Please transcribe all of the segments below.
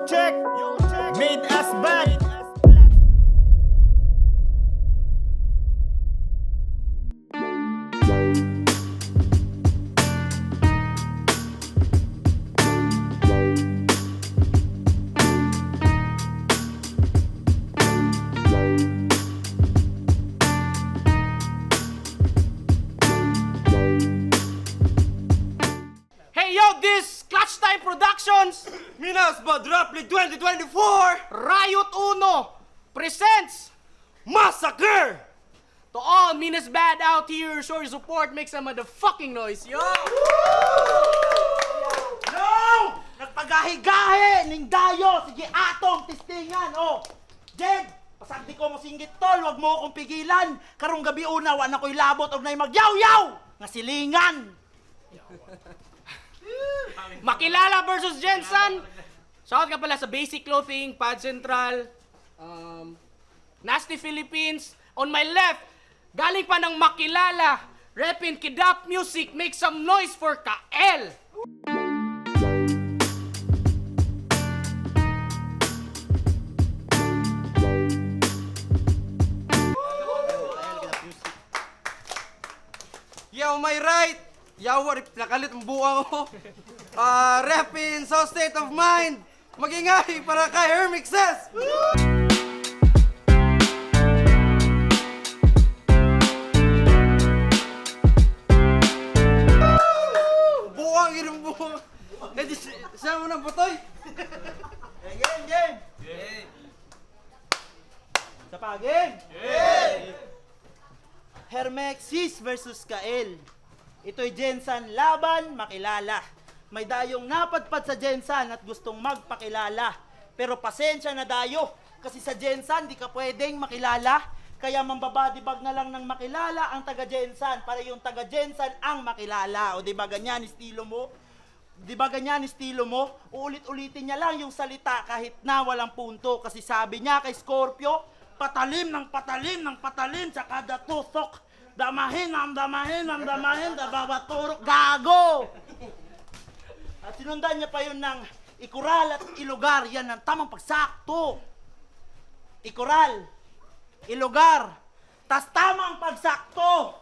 check, made us bad. Hey yo, this Clutch Time Productions, Minas Bad Rap League 2024 Riot Uno presents Massacre! to all Minas Bad out here. Show your support, make some motherfucking noise, yo! No! Nagpagahi-gahi! Ning dayo! Sige, atong, tistingan, oh! Jed! Pasagdi ko mo singgit tol, wag mo akong pigilan! Karong gabi una, wan ako'y labot og na'y magyaw-yaw! Nga silingan! Makilala versus Jensen. Shout ka pala sa Basic Clothing, Pad Central, Nasty Philippines. On my left, galing pa ng Makilala, Repin Kidap Music, make some noise for Kael! Yo, my right! Yawa, nakalit ang buwang ko. Repin, so state of mind! Magingay para kay Hermixes! Buwang, yun ang buwang. Eh, di siya mo ng butoy. Game, game! Sa paging! Hermexis versus Kael. Ito'y Jensen laban, makilala. May dayong napadpad sa Jensen at gustong magpakilala. Pero pasensya na dayo, kasi sa Jensen di ka pwedeng makilala. Kaya mambabadibag na lang ng makilala ang taga-Jensen para yung taga-Jensen ang makilala. O di ba ganyan estilo mo? Di ba ganyan estilo mo? Uulit-ulitin niya lang yung salita kahit na walang punto. Kasi sabi niya kay Scorpio, patalim ng patalim ng patalim sa kada tusok. Damahin, sa bawat turok. Gago! At sinundan niya pa yun ng ikural at ilugar. Yan ang tamang pagsakto. Ikural, ilugar, tas tamang pagsakto.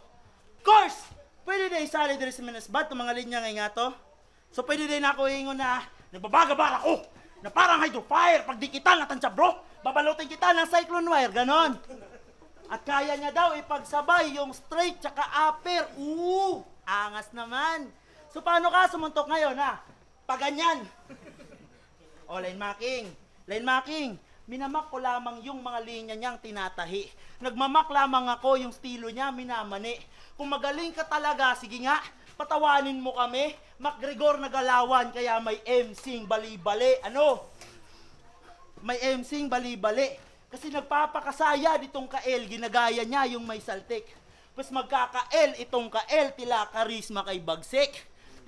Course, pwede na isali din sa Minas Bad itong mga linya nga to. So pwede din ako ingon na nababagabar ako na parang hydrofire pag di kita natansya bro. Babalutin kita ng cyclone wire, ganon. At kaya niya daw ipagsabay yung straight tsaka upper. Angas naman. So paano ka sumuntok ngayon ha? Paganyan. O, line marking. Line marking. Minamak ko lamang yung mga linya niyang tinatahi. Nagmamak lamang ako yung estilo niya, minamani. Kung magaling ka talaga, sige nga, patawanin mo kami. MacGregor na galawan, kaya may MCing bali-bali. Ano? May MCing bali-bali. Kasi nagpapakasaya ditong Kael, ginagaya niya yung may saltik. Pues magkakael itong Kael, tila karisma kay Bagsik.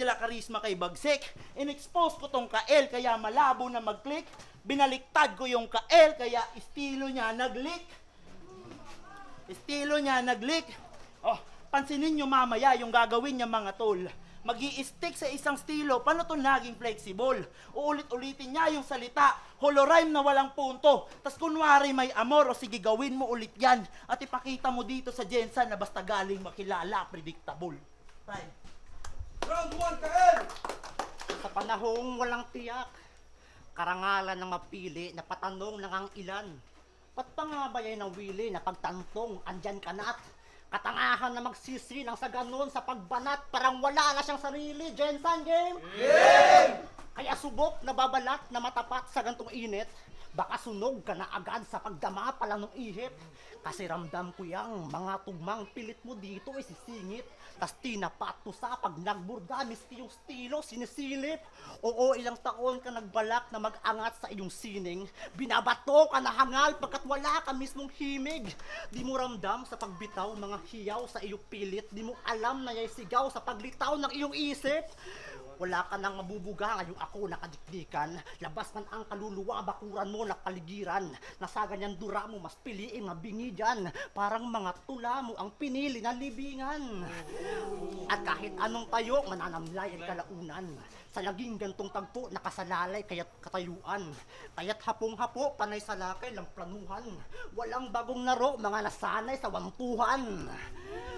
Tila karisma kay Bagsik. In-expose ko tong Kael, kaya malabo na mag-click. Binaliktad ko yung Kael, kaya estilo niya nag-leak. Estilo niya nag-leak. Oh, pansinin nyo mamaya yung gagawin niya mga tol. Mag-i-stick sa isang estilo, paano to naging flexible? Uulit-ulitin niya yung salita, holorhyme na walang punto. Tas kunwari may amor, o sige gawin mo ulit yan. At ipakita mo dito sa Jensen na basta galing makilala, predictable. Time. Round 1, Kael! Sa panahong walang tiyak, karangalan ng mapili na patanong ng ang ilan. Ba't pa nga ba yan ang wili na pagtantong, andyan ka na at katangahan na magsisilang sa ganun sa pagbanat, parang wala na siyang sarili. Jensen, game? Game! Kaya subok na babalat na matapat sa gantong init, baka sunog ka na agad sa pagdama pa lang ng ihip. Kasi ramdam ko yang mga tugmang pilit mo dito ay sisingit. Tas tinapat to sa pag nagburda, miski yung estilo sinisilip. Oo, ilang taon ka nagbalak na mag-angat sa iyong sining. Binabato ka na hangal pagkat wala ka mismong himig. Di mo ramdam sa pagbitaw mga hiyaw sa iyong pilit. Di mo alam na yay sigaw sa paglitaw ng iyong isip. Wala ka nang mabubuga ngayong ako nakadikdikan. Labas man ang kaluluwa, bakuran mo na paligiran. Nasa ganyan dura mo, mas piliin mabingi dyan. Parang mga tula mo ang pinili na libingan. At kahit anong tayo, mananamlay ang kalaunan. Sa naging gantong tagpo, nakasalalay kaya't katayuan. Kaya't hapong-hapo, panay sa lakay lang planuhan. Walang bagong laro, mga nasanay sa wantuhan.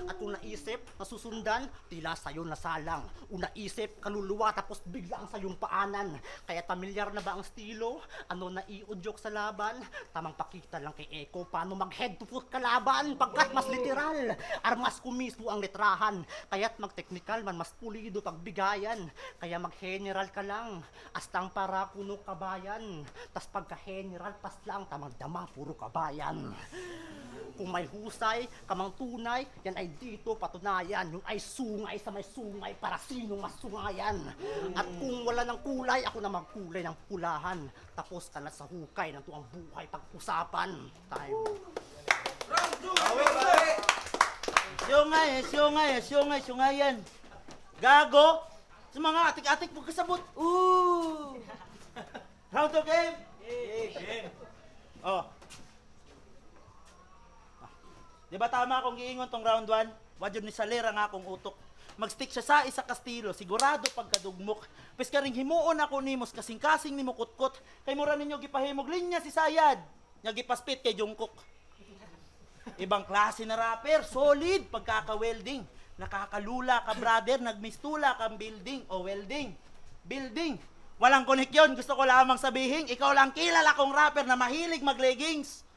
At kung naisip, nasusundan, tila sa'yo nasalang. Unaisip, kaluluwa, tapos biglang sa iyong paanan. Kaya pamilyar na ba ang estilo? Ano na iudyok sa laban? Tamang pakita lang kay Eko, paano mag-head to foot kalaban? Pagkat mas literal, armas ko mismo ang letrahan. Kaya't mag-technical man, mas pulido pagbigayan. Kaya mag-general ka lang, astang para kuno kabayan. Tas pagka-general, pas lang, tamang dama, puro kabayan. Kung may husay, kamang tunay, yan ay dito patunayan. Yung ay sungay sa may sungay, para sinong mas sungayan. At kung wala ng kulay, ako na magkulay ng pulahan. Tapos ka na sa hukay ng tuang buhay pag-usapan. Time. Siyungay. Gago! Sa mga atik-atik mo kasabot. Ooh! Round of game? Game. Oh. Di ba tama akong giingon tong round 1? Wadyo ni salera nga akong utok. Magstick siya sa isa kastilo, sigurado pagkadugmok. Pes ka ring himuon ako nimos, kasing-kasing ni mo kutkot. Kay mura ninyo gipahimog linya si Sayad. Nga gipaspit kay Jungkook. Ibang klase na rapper, solid pagkaka-welding. Nakakalula ka brother, nagmistula kang building o welding. Building. Walang koneksyon, gusto ko lamang sabihin, ikaw lang kilala kong rapper na mahilig mag-leggings.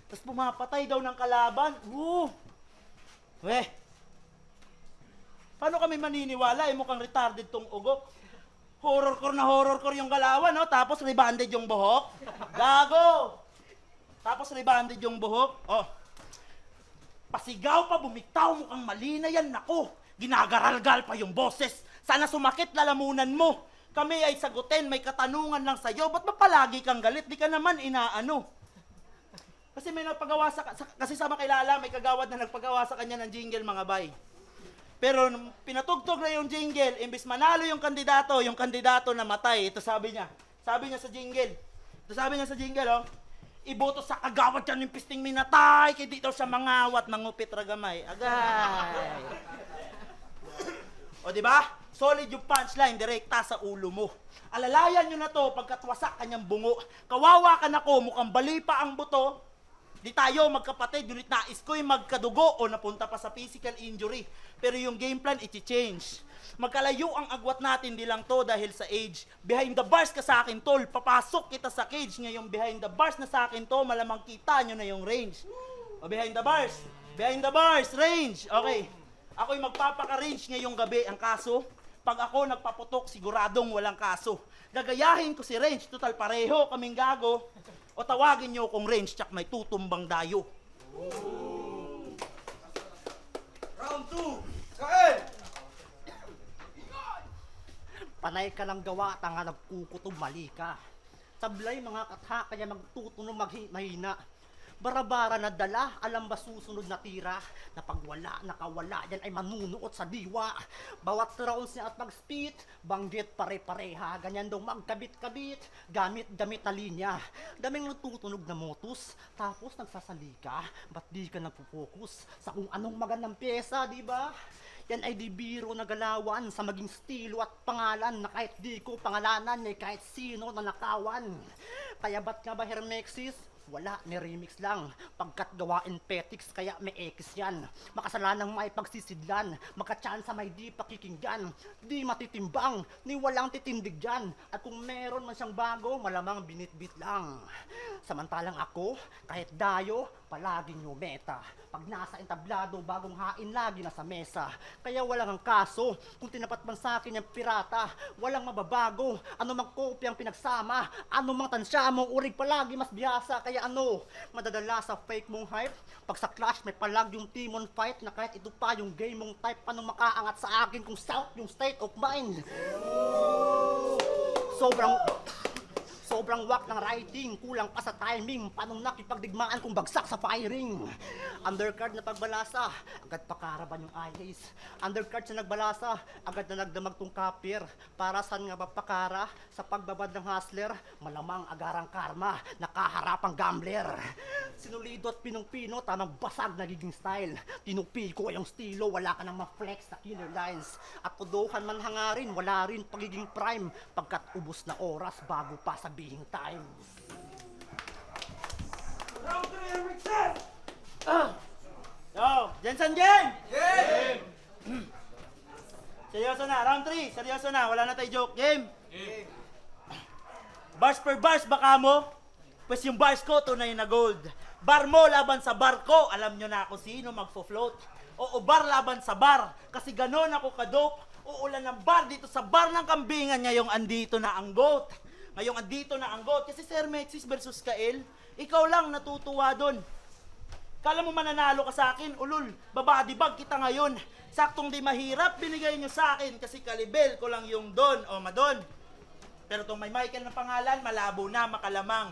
Tapos pumapatay daw ng kalaban. Weh. Paano kami maniniwala? Mukhang retarded tong ugok. Horrorcore yung galawan, no? Tapos rebanded yung buhok. Gago! Tapos rebanded yung buhok. Oh. Pasigaw pa, bumitaw, mukhang mali na yan. Nako, ginagaralgal pa yung boses. Sana sumakit lalamunan mo. Kami ay sagutin, may katanungan lang sa'yo. Ba't ba palagi kang galit? Di ka naman inaano. Kasi may nagpagawa kasi sa makilala, may kagawad na nagpagawa sa kanya ng jingle, mga bay. Pero nung pinatugtog na yung jingle, imbis manalo yung kandidato namatay. Ito sabi niya sa jingle, oh, iboto sa kagawad yan yung pisting minatay, kaya dito siya mangawat, mangupit ragamay. Agay. O diba? Solid yung punchline, direkta sa ulo mo. Alalayan nyo na to pagkat wasak kanyang bungo. Kawawa ka na ko, mukhang bali pa ang buto. Di tayo magkapatid, ngunit nais ko'y magkadugo o napunta pa sa physical injury. Pero yung game plan, iti-change. Magkalayo ang agwat natin, di lang to dahil sa age. Behind the bars ka sa akin, tol. Papasok kita sa cage. Ngayong behind the bars na sa akin to, malamang kita nyo na yung range. O behind the bars, range. Okay. Ako'y magpapaka-range ngayong gabi. Ang kaso, pag ako nagpaputok, siguradong walang kaso. Gagayahin ko si range, total pareho kaming gago. O tawagin nyo kung range, tsak may tutumbang dayo. Round 2, Kael! Panay ka lang gawa, tanga nagkukutob, mali ka. Sablay mga katha, kaya magtutunog mahina. Bara-bara na dala, alam ba susunod na tira? Na pag wala, nakawala, yan ay manunuot sa diwa. Bawat rounds niya at mag-spit, banggit pare-pareha. Ganyan daw magkabit-kabit, gamit-gamit na linya. Daming natutunog na motus, tapos nagsasalika. Ba't di ka nagpo-focus sa kung anong magandang pyesa, di ba? Yan ay di biro na galawan sa maging estilo at pangalan na kahit di ko pangalanan ay kahit sino na nakawan. Kaya ba't nga ba Hermexis? Wala, may remix lang. Pagkat gawain petics, kaya may X yan. Makasalanang may pagsisidlan, makatsansa may di pakikinggan. Di matitimbang, ni walang titindig dyan. At kung meron man siyang bago, malamang binitbit lang. Samantalang ako, kahit dayo, palaging yung meta. Pag nasa entablado, bagong hain lagi nasa mesa. Kaya walang ang kaso, kung tinapat man sa akin yung pirata, walang mababago. Ano mang kopyang pinagsama, ano mang tansya mong urig palagi mas biyasa. Kaya ano, madadala sa fake mong hype. Pag sa clash may palag yung Timon fight, na kahit ito pa yung game mong type, paano makaangat sa akin kung south yung state of mind. Sobrang wak ng writing, kulang pa sa timing. Paano nakipagdigmaan kung bagsak sa firing? Undercard na pagbalasa, agad pakaraban yung eyes. Undercard sa nagbalasa, agad na nagdamag tong kapir. Para saan nga ba pakara? Sa pagbabad ng hustler, malamang agarang karma, nakaharapang gambler. Sinulido at pinong-pino, tamang basag nagiging style. Tinupil ko yung estilo, wala ka nang ma-flex na killer lines. At tuduhan man hangarin, wala rin pagiging prime. Pagkat ubos na oras bago pa sabihin time. Yo, Jensen Jen! Seryoso na, round 3, seryoso na, wala na tayo joke. Game! Bars per bars baka mo? Pues yung bars ko, tunay na gold. Bar mo laban sa bar ko, alam nyo na ako sino magfo-float. Oo, bar laban sa bar, kasi ganon ako kadope. Uulan ng bar dito sa bar ng kambingan, ngayong andito na ang goat. Ngayong andito na ang goat, kasi Sir Mexis versus Kael, ikaw lang natutuwa doon. Kala mo mananalo ka sa akin, ulul, babadibag kita ngayon. Saktong di mahirap, binigay nyo sa akin kasi kalibel ko lang yung don o madon. Pero itong may Michael na pangalan, malabo na makalamang.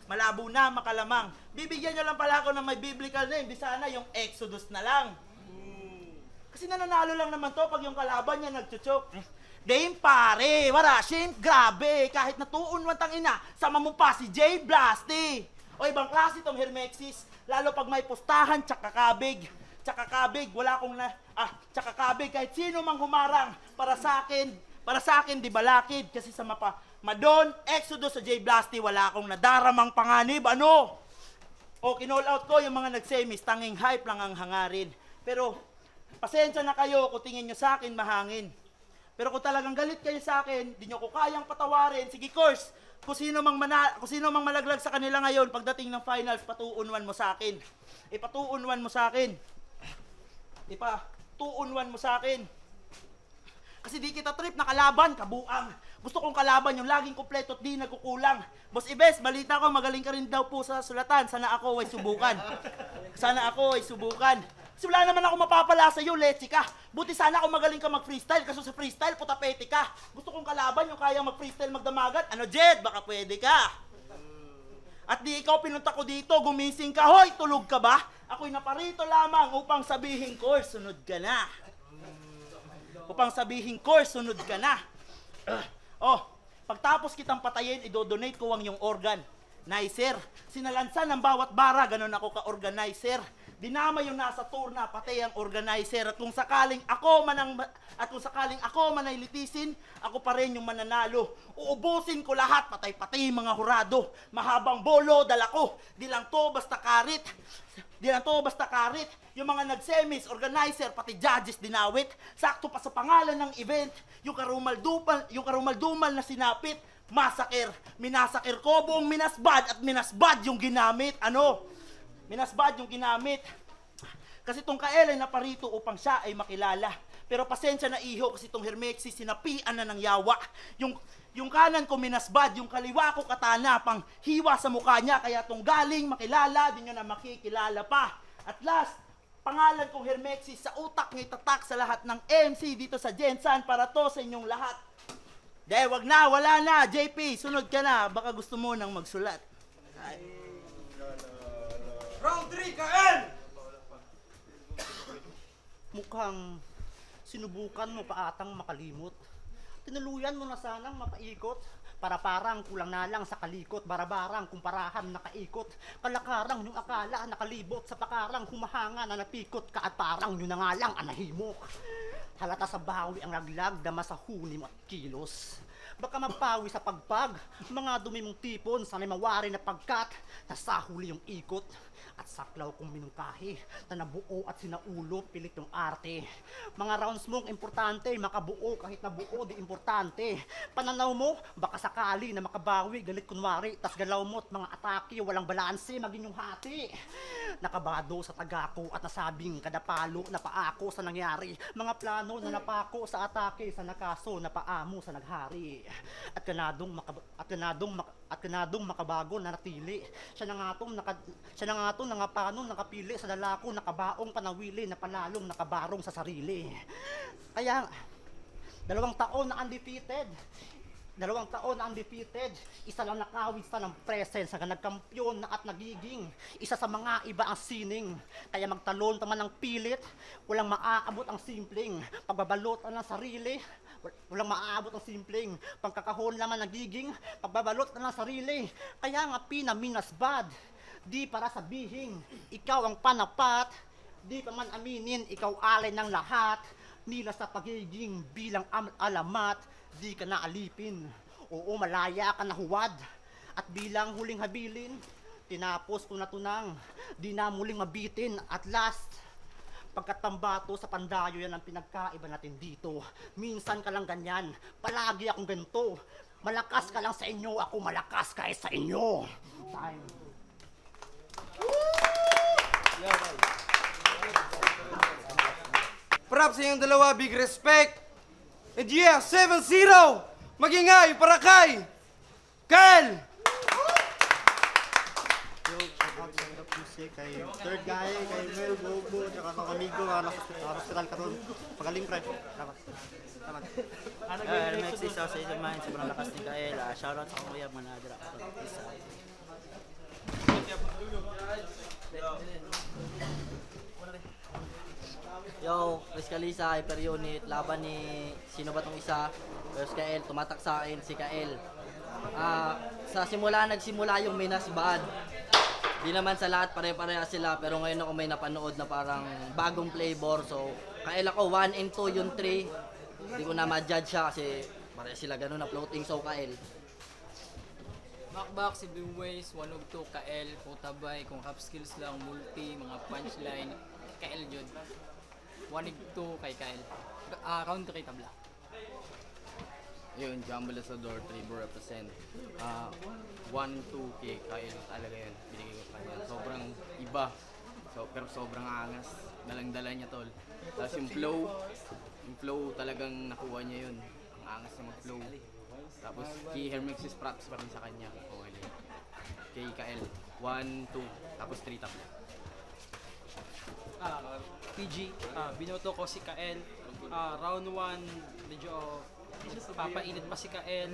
Malabo na makalamang. Bibigyan nyo lang pala ako ng may biblical name, di sana yung Exodus na lang. Kasi nananalo lang naman to pag yung kalaban niya nagchuchok. Dame pare, wala shame, grabe, kahit natuon man tang ina, sama mo pa si J Blasty. O ibang klase tong Hermexis, lalo pag may pustahan, tsaka kabig. Tsaka kabig, wala akong tsaka kabig, kahit sino mang humarang, para sa akin, di balakid. Kasi sa Madon, Exodus sa J Blasty, wala akong nadaramang panganib, ano? O kinall out ko yung mga nagsemis, tanging hype lang ang hangarin. Pero, pasensya na kayo kung tingin nyo sa akin mahangin. Pero kung talagang galit kayo sa akin, di nyo ko kayang patawarin, sige course, kung sino mang malaglag sa kanila ngayon, pagdating ng finals, patuunwan mo sa akin. Ipatuunwan mo sa akin. Ipatuunwan mo sa akin. Kasi di kita trip na kalaban, kabuang. Gusto kong kalaban yung laging kumpleto at di nagkukulang. Boss Ibes, balita ko magaling ka rin daw po sa sulatan. Sana ako ay subukan. Sana ako ay subukan. Kasi wala naman ako mapapala sa'yo, leche ka. Buti sana ako magaling ka mag-freestyle, kaso sa freestyle, putapete ka. Gusto kong kalaban yung kaya mag-freestyle, magdamagan. Ano, Jed, baka pwede ka. At di ikaw pinunta ko dito, gumising ka. Hoy, tulog ka ba? Ako'y naparito lamang upang sabihin ko, sunod ka na. Upang sabihin ko, sunod ka na. Pagtapos kitang patayin, idodonate ko ang yung organ. Nicer. Sinalansan ng bawat bara, ganun ako ka-organizer. Dinama yung nasa tour na, pati ang organizer. At kung sakaling ako man ay litisin, ako pa rin yung mananalo. Uubusin ko lahat, patay-patay mga hurado. Mahabang bolo, dala ko. Di lang to basta karit. Yung mga nagsemis, organizer, pati judges dinawit. Sakto pa sa pangalan ng event, yung karumaldumal na sinapit. Massacre, minasakir ko buong minasbad at minasbad yung ginamit. Minasbad yung ginamit. Kasi tong Kael ay naparito upang siya ay makilala. Pero pasensya na iho kasi tong Hermexis sinapian na ng yawa. Yung kanan ko minasbad, yung kaliwa ko katana pang hiwa sa mukha niya. Kaya tong galing makilala, di nyo na makikilala pa. At last, pangalan kong Hermexis sa utak ng itatak sa lahat ng MC dito sa Jensan para to sa inyong lahat. Wag na, wala na. JP, sunod ka na. Baka gusto mo nang magsulat. Round 3, Kael! Mukhang sinubukan mo pa atang makalimot. Tinuluyan mo na sanang mapaikot. Para parang kulang na lang sa kalikot. Barabarang kumparahan nakaikot. Kalakarang yung akala nakalibot. Sa pakarang humahanga na napikot ka at parang yun na nga lang anahimok. Halata sa bawi ang laglag, dama sa huni mo at kilos. Baka mapawi sa pagpag, mga dumi mong tipon, sana'y mawari na pagkat, nasa huli yung ikot. At saklaw kong minungkahi, na nabuo at sinaulo, pilit yung arte. Mga rounds mong importante, makabuo kahit nabuo, di importante. Pananaw mo, baka sakali na makabawi, galit kunwari, tas galaw mo't mga atake, walang balanse, maging yung hati. Nakabado sa tagako at nasabing kadapalo na paako sa nangyari. Mga plano na napako sa atake, sa nakaso na paamo sa naghari. At kanadong makabago na natili. Siya na nga itong nangapano, nakapili sa lalako, nakabaong panawili, na panalong nakabarong sa sarili. Kaya, 2 taon na undefeated. 2 taon na undefeated, isa lang nakawit sa ng presence hanggang nagkampiyon na at nagiging isa sa mga iba ang sining. Kaya magtalon taman ng pilit, walang maaabot ang simpleng pagbabalotan ng sarili. Walang maaabot ang simpleng pangkakahon naman nagiging pagbabalot ng sarili. Kaya nga pinaminasbad Di para sabihin, ikaw ang panapat. Di pa man aminin, ikaw alay ng lahat. Nila sa pagiging bilang alamat, di ka na alipin. Oo, malaya ka na huwad. At bilang huling habilin, tinapos ko na tunang, di na muling mabitin. At last, pagkatambato sa pandayo, yan ang pinagkaiba natin dito. Minsan ka lang ganyan, palagi akong ganito. Malakas ka lang sa inyo, ako malakas kaya sa inyo. Time. Props sa inyong dalawa, big respect. And yeah, 7-0! Magingay para kay Kyle! Yo, shout out sa Rap Music, kay third guy, kay Mel, Bobo, tsaka kang amigo, hospital ka ron. Pagaling, pre. Salamat. Salamat. Remix isa sa ito man, sobrang lakas ni Kael. Shoutout sa kuya, manadra. Isa. Yo, Chris Calisa, Hyper Unit, laban ni sino ba tong isa? Versus Kael, tumatak sa akin si Kael. Sa simula nagsimula yung Minas Bad. Di naman sa lahat pare-pareha sila, pero ngayon ako may napanood na parang bagong flavor. So, Kael ako 1 and 2 yung 3. Hindi ko na ma-judge siya kasi pareha sila ganun na floating, so Kael. Backback si Blue Ways, 1 of 2, Kael, Putabay, kung half skills lang, multi, mga punchline, Kael Jod. 1 of 2 kay Kael. Round 3 tabla. Yun, Jumble Asador, Trevor represent. 1-2 kay Kyle talaga yun. Binigay ko pa yan. Sobrang iba. Pero sobrang angas. Dalang-dala niya tol. Tapos yung flow talagang nakuha niya yun. Ang angas niya mag-flow. Tapos kay Hermexis props pa rin sa kanya. Okay lang. Kay Kyle, 1-2, tapos 3 tabla. PG, binoto ko si Kael. Round 1, medyo papainit pa si Kael.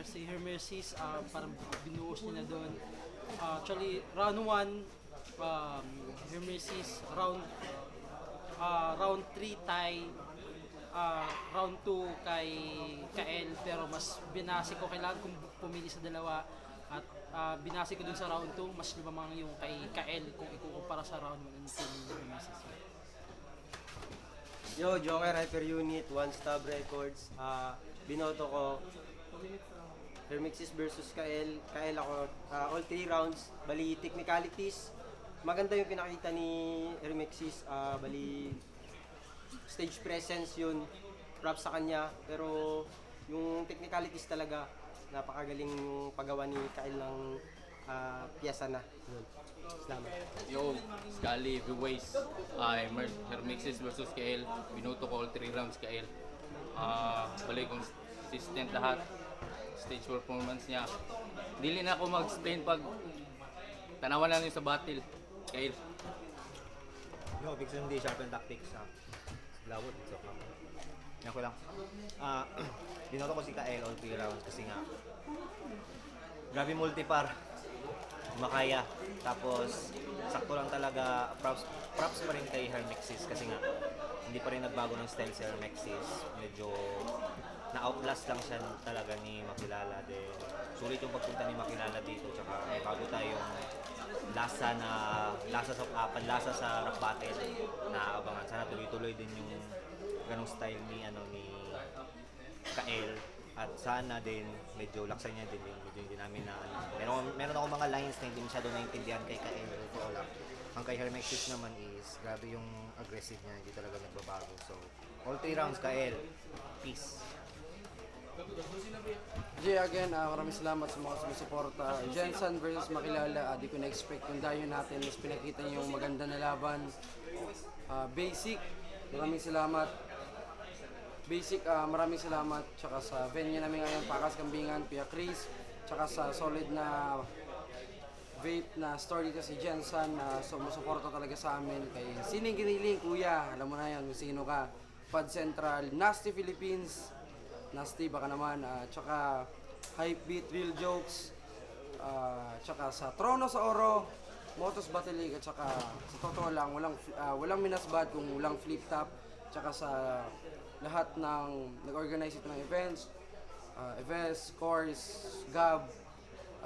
Si Hermesis, parang binuhos niya na doon. Actually, round 1, Hermesis. Round 3 tie. Round 2 kay Kael. Pero mas binasi ko, kailangan kong pumili sa dalawa. At binasi ko dun sa round 2, mas lumamang yung kay Kael kung ikukumpara sa round 1 ng Hermesis. Yo, Joker Hyper Unit, One Stab Records. Binoto ko Hermexis versus Kael. Kael ako, all 3 rounds. Bali, technicalities. Maganda yung pinakita ni Hermexis. Bali, stage presence yun. Props sa kanya. Pero yung technicalities talaga, napakagaling yung paggawa ni Kael ng piyesa na. Yun. Salamat. Yo, Scully, Viways, Hermexis versus Kael. Binuto ko all 3 rounds Kael. Balik consistent lahat. Stage performance niya. Dili na ako mag-explain pag tanawan na yun sa battle. Kael. Yo, Big Sam D, Sharpen Tactics. Lawod, so yan ko lang. Binoto ko si Kael all 3 rounds kasi nga grabe multipar. Makaya. Tapos, sakto lang talaga, props pa rin kay Hermexis kasi nga, hindi pa rin nagbago ng style si Hermexis. Medyo na-outlast lang siya talaga ni Makilala. Sulit yung pagpunta ni Makilala dito, tsaka may bago tayong panlasa sa rap battle na aabangan. Sana tuloy-tuloy din yung ganong style ni Kael. At sana din, medyo laksan niya din yung medyo hindi namin na meron ako mga lines na hindi masyado naintindihan kay Kael. Totoo lang. Ang kay Hermexis naman is, grabe yung aggressive niya, hindi talaga nagbabago. So, all 3 rounds Kael. Peace. Again, maraming salamat sa mga sumusuporta. Jensen versus Makilala, di ko na-expect yung dayo natin. Mas pinakita niyo yung maganda na laban. Basic, maraming salamat. Maraming salamat. Tsaka sa venue namin ngayon, Pakas Kambingan, Pia Chris. Tsaka sa solid na vape na store dito si Jensen na sumusuporta talaga sa amin. Kay Sining Giniling, kuya, alam mo na yan kung sino ka. Pad Central, Nasty Philippines. Nasty baka naman. Tsaka Hypebeat, Real Jokes. Tsaka sa Trono sa Oro, Motos Battle League. At tsaka sa totoo lang, walang minasbad kung walang flip top. Tsaka sa lahat ng nag-organize ito ng events, Eves, Course, Gab,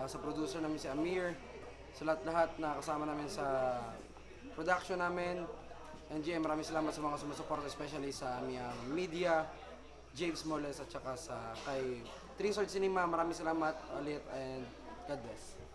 sa producer namin si Amir, sa lahat-lahat na kasama namin sa production namin. NGM, maraming salamat sa mga sumusuporta, especially sa aming media, James Moles at saka sa kay Three Sword Cinema. Maraming salamat ulit and God bless.